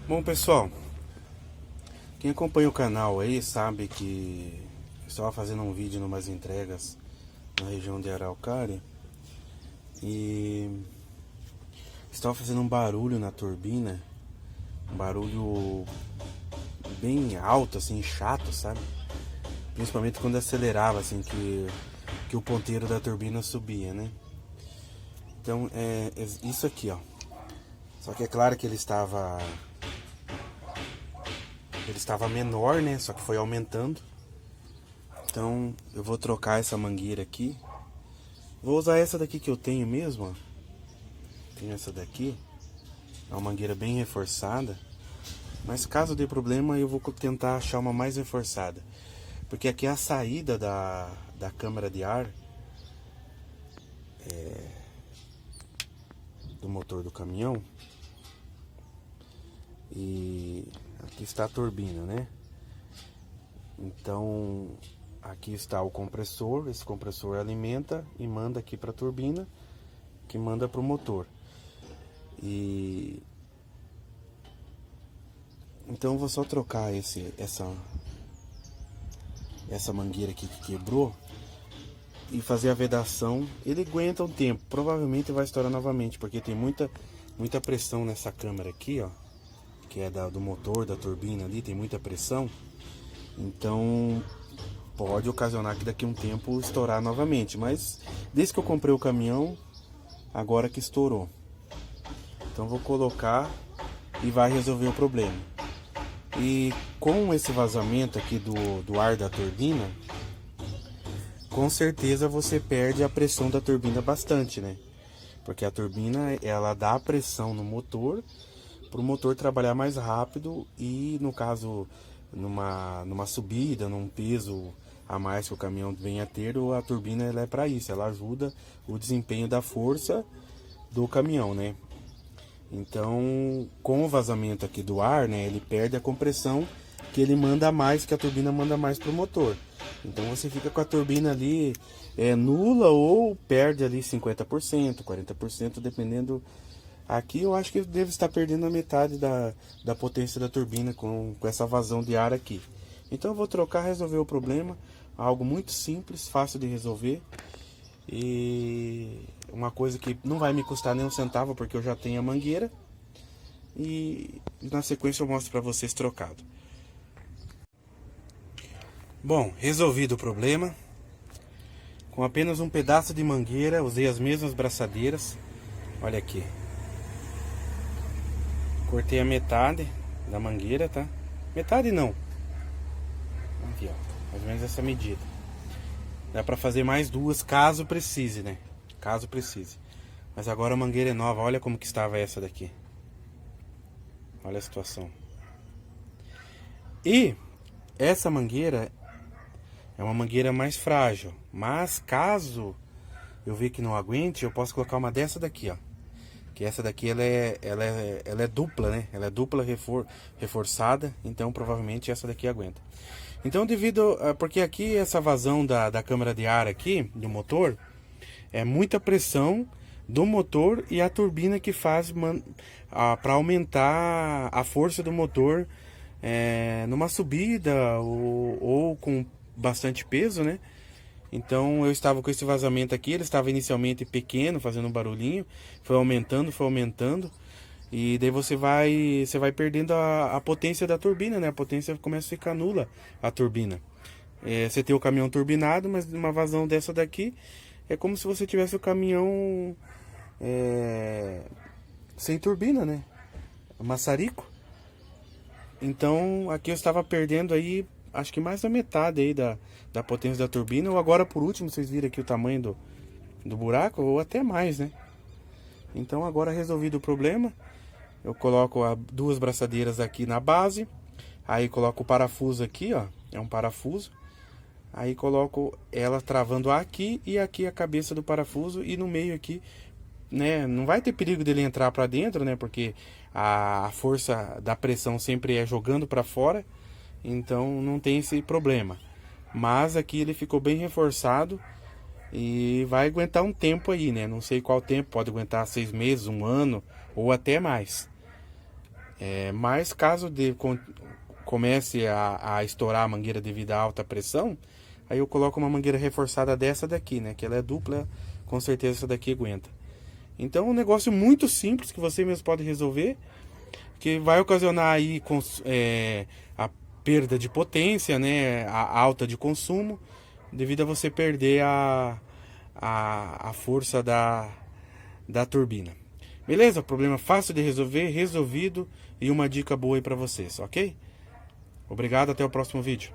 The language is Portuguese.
Bom, pessoal, quem acompanha o canal aí sabe que eu estava fazendo um vídeo numas entregas na região de Araucária e estava fazendo um barulho na turbina, um barulho bem alto, assim, chato, sabe? Principalmente quando acelerava, assim, que o ponteiro da turbina subia, né? Então, é isso aqui, ó. Só que é claro que ele estava menor, né? Só que foi aumentando. Então eu vou trocar essa mangueira aqui. Vou usar essa daqui que eu tenho mesmo, ó. Tenho essa daqui. É uma mangueira bem reforçada. Mas caso dê problema, eu vou tentar achar uma mais reforçada. Porque aqui é a saída da câmara de ar do motor do caminhão. E aqui está a turbina, né? Então aqui está o compressor. Esse compressor alimenta e manda aqui para a turbina, que manda para o motor. E então eu vou só trocar essa mangueira aqui que quebrou e fazer a vedação. Ele aguenta um tempo, provavelmente vai estourar novamente, porque tem muita pressão nessa câmara aqui, ó, que é do motor, da turbina ali, tem muita pressão. Então pode ocasionar que daqui a um tempo estourar novamente, mas desde que eu comprei o caminhão, agora que estourou. Então vou colocar e vai resolver o problema. E com esse vazamento aqui do ar da turbina, com certeza você perde a pressão da turbina bastante, né? Porque a turbina, ela dá pressão no motor para o motor trabalhar mais rápido e, no caso, numa subida, num peso a mais que o caminhão venha a ter, a turbina ela é para isso, ela ajuda o desempenho da força do caminhão, né? Então, com o vazamento aqui do ar, né, ele perde a compressão que ele manda mais, que a turbina manda mais para o motor. Então você fica com a turbina ali nula ou perde ali 50%, 40%, dependendo. Aqui eu acho que deve estar perdendo a metade da potência da turbina com essa vazão de ar aqui. Então eu vou trocar, resolver o problema. Algo muito simples, fácil de resolver. E uma coisa que não vai me custar nem um centavo, porque eu já tenho a mangueira. E na sequência eu mostro para vocês trocado. Bom, resolvido o problema. Com apenas um pedaço de mangueira, usei as mesmas braçadeiras. Olha aqui. Cortei a metade da mangueira, tá? Metade não. Aqui, ó. Mais ou menos essa medida. Dá pra fazer mais duas, caso precise, né? Caso precise. Mas agora a mangueira é nova. Olha como que estava essa daqui. Olha a situação. E essa mangueira é uma mangueira mais frágil. Mas caso eu ver que não aguente, eu posso colocar uma dessa daqui, ó. Que essa daqui ela é dupla, né? Ela é dupla reforçada. Então provavelmente essa daqui aguenta. Então porque aqui essa vazão da câmara de ar aqui, do motor, é muita pressão do motor e a turbina que faz para aumentar a força do motor numa subida ou com bastante peso, né? Então eu estava com esse vazamento aqui, ele estava inicialmente pequeno, fazendo um barulhinho, foi aumentando. E daí você vai perdendo a potência da turbina, né? A potência começa a ficar nula, a turbina. Você tem o caminhão turbinado, mas uma vazão dessa daqui é como se você tivesse o caminhão sem turbina, né? Maçarico. Então aqui eu estava perdendo aí, acho que mais da metade aí da potência da turbina. Ou agora por último, vocês viram aqui o tamanho do buraco, ou até mais, né? Então agora resolvido o problema, eu coloco duas braçadeiras aqui na base. Aí coloco o parafuso aqui, ó. É um parafuso. Aí coloco ela travando aqui e aqui a cabeça do parafuso. E no meio aqui, né? Não vai ter perigo dele entrar para dentro, né? Porque a força da pressão sempre é jogando para fora. Então não tem esse problema. Mas aqui ele ficou bem reforçado. E vai aguentar um tempo aí, né? Não sei qual tempo, pode aguentar 6 meses, 1 ano ou até mais. Mas caso comece a estourar a mangueira devido à alta pressão, aí eu coloco uma mangueira reforçada dessa daqui, né? Que ela é dupla, com certeza essa daqui aguenta. Então é um negócio muito simples que você mesmo pode resolver, que vai ocasionar aí a perda de potência, né? A alta de consumo, devido a você perder a força da turbina. Beleza? Problema fácil de resolver, resolvido, e uma dica boa aí pra vocês, ok? Obrigado, até o próximo vídeo.